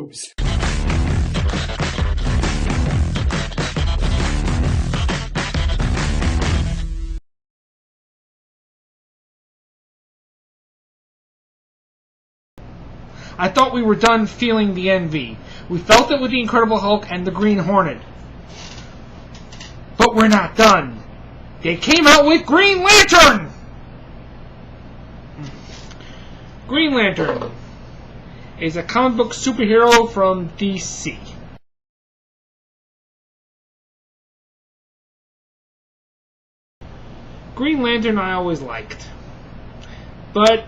boobs. I thought we were done feeling the envy. We felt it with the Incredible Hulk and the Green Hornet. But we're not done. They came out with Green Lantern! Green Lantern is a comic book superhero from DC. Green Lantern I always liked. But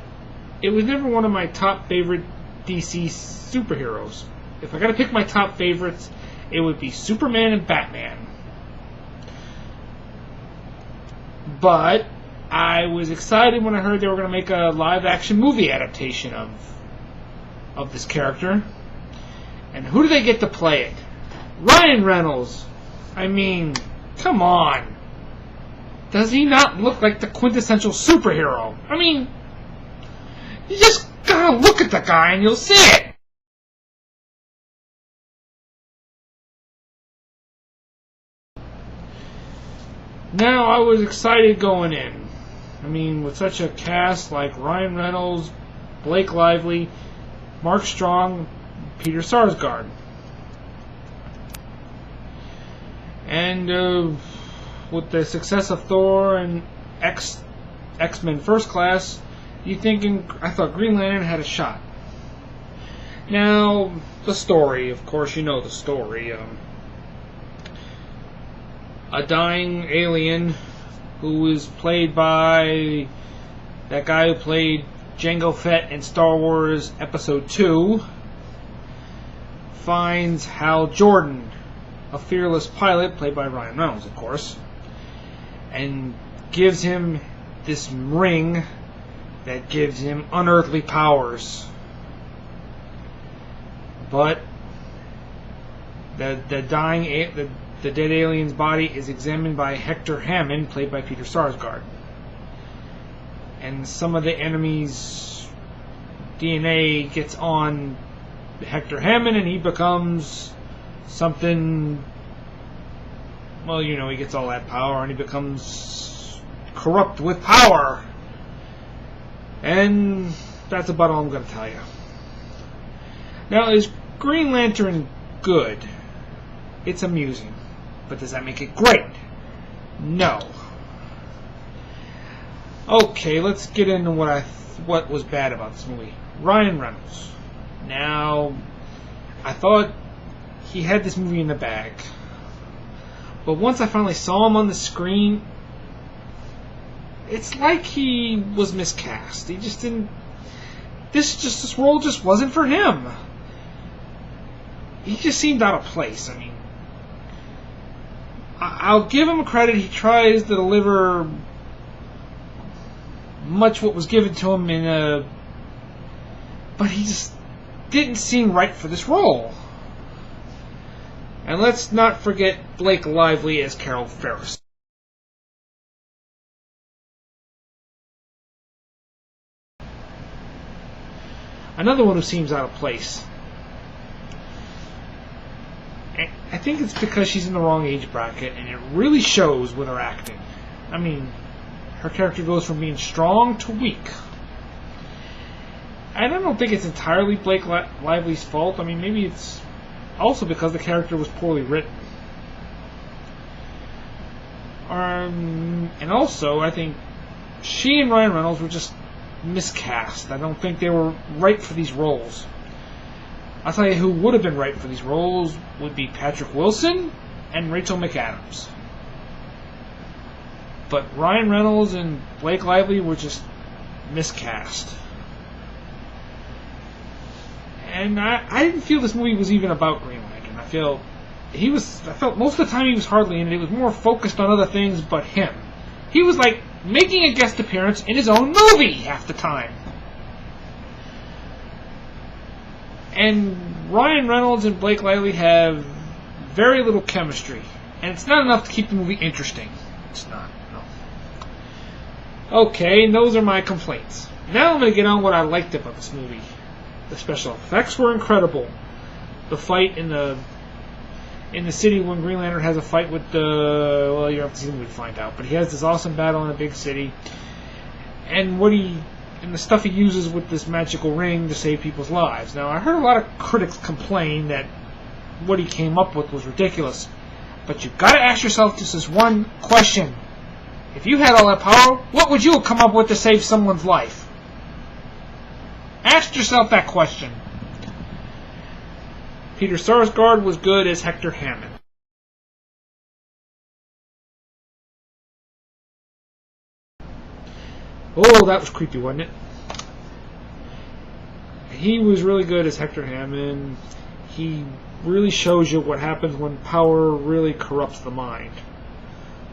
it was never one of my top favorite DC superheroes. If I gotta pick my top favorites, it would be Superman and Batman. But I was excited when I heard they were gonna make a live-action movie adaptation of this character. And who do they get to play it? Ryan Reynolds. I mean, come on. Does he not look like the quintessential superhero? I mean, you just gotta look at the guy and you'll see it. Now, I was excited going in. I mean, with such a cast like Ryan Reynolds, Blake Lively, Mark Strong, Peter Sarsgaard. And with the success of Thor and X-Men First Class, I thought Green Lantern had a shot. Now, the story, of course you know the story. A dying alien who is played by that guy who played Jango Fett in Star Wars Episode 2 finds Hal Jordan, a fearless pilot played by Ryan Reynolds, of course, and gives him this ring that gives him unearthly powers. But the dead alien's body is examined by Hector Hammond, played by Peter Sarsgaard. And some of the enemy's DNA gets on Hector Hammond and he becomes something, well, you know, he gets all that power and he becomes corrupt with power. And that's about all I'm going to tell you. Now, is Green Lantern good? It's amusing. But does that make it great? No. Okay, let's get into what was bad about this movie. Ryan Reynolds. Now, I thought he had this movie in the bag. But once I finally saw him on the screen, it's like he was miscast. He just didn't... This role just wasn't for him. He just seemed out of place. I mean, I'll give him credit. He tries to deliver much what was given to him but he just didn't seem right for this role. And let's not forget Blake Lively as Carol Ferris. Another one who seems out of place. I think it's because she's in the wrong age bracket, and it really shows with her acting. I mean, her character goes from being strong to weak. And I don't think it's entirely Blake Lively's fault. I mean, maybe it's also because the character was poorly written. And also, I think she and Ryan Reynolds were just miscast. I don't think they were right for these roles. I'll tell you who would have been right for these roles would be Patrick Wilson and Rachel McAdams. But Ryan Reynolds and Blake Lively were just miscast. And I didn't feel this movie was even about Green Lantern. I felt most of the time he was hardly in it. It was more focused on other things but him. He was like making a guest appearance in his own movie half the time. And Ryan Reynolds and Blake Lively have very little chemistry. And it's not enough to keep the movie interesting. It's not, no. Okay, and those are my complaints. Now I'm going to get on what I liked about this movie. The special effects were incredible. the fight in the city when Green Lantern has a fight with the, well, you have to see the movie to find out, but he has this awesome battle in a big city, and the stuff he uses with this magical ring to save people's lives. Now, I heard a lot of critics complain that what he came up with was ridiculous, but you've got to ask yourself just this one question. If you had all that power, what would you have come up with to save someone's life? Ask yourself that question. Peter Sarsgaard was good as Hector Hammond. Oh, that was creepy, wasn't it? He was really good as Hector Hammond. He really shows you what happens when power really corrupts the mind.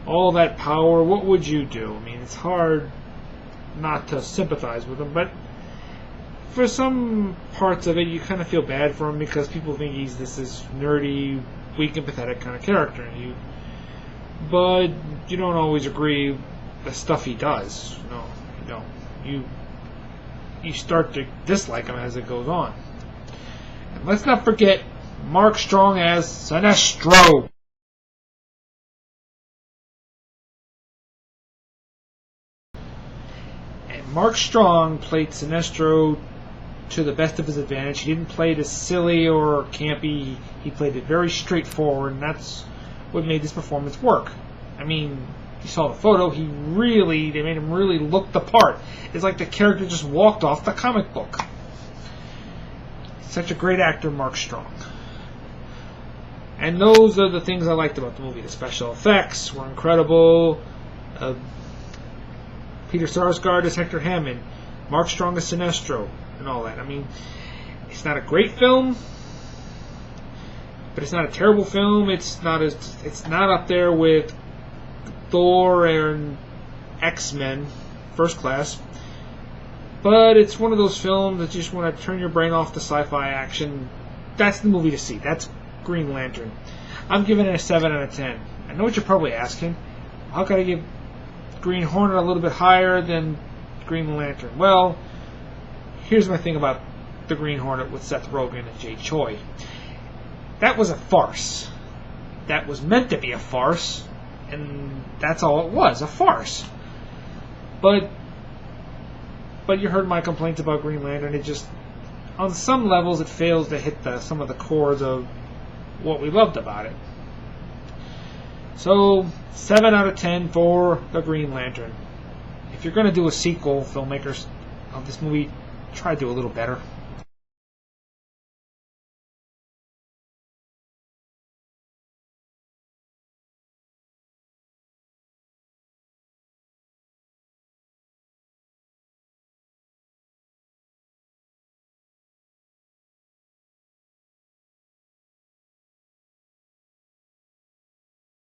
All that power, what would you do? I mean, it's hard not to sympathize with him, but for some parts of it, you kind of feel bad for him because people think he's this nerdy, weak, and pathetic kind of character. But you don't always agree with the stuff he does. No, you don't. You start to dislike him as it goes on. And let's not forget Mark Strong as Sinestro. And Mark Strong played Sinestro to the best of his advantage. He didn't play it as silly or campy. He played it very straightforward, and that's what made this performance work. I mean, you saw the photo. They made him really look the part. It's like the character just walked off the comic book. Such a great actor, Mark Strong. And those are the things I liked about the movie. The special effects were incredible. Peter Sarsgaard as Hector Hammond, Mark Strong as Sinestro, and all that. I mean, it's not a great film, but it's not a terrible film. It's not up there with Thor and X-Men First Class, but it's one of those films that you just want to turn your brain off to sci-fi action. That's the movie to see. That's Green Lantern. I'm giving it a 7 out of 10. I know what you're probably asking. How could I give Green Hornet a little bit higher than Green Lantern? Well, here's my thing about the Green Hornet with Seth Rogen and Jay Choi. That was a farce. That was meant to be a farce, and that's all it was, a farce. But you heard my complaints about Green Lantern. It just, on some levels, it fails to hit some of the chords of what we loved about it. So, 7 out of 10 for the Green Lantern. If you're going to do a sequel, filmmakers of this movie, try to do a little better.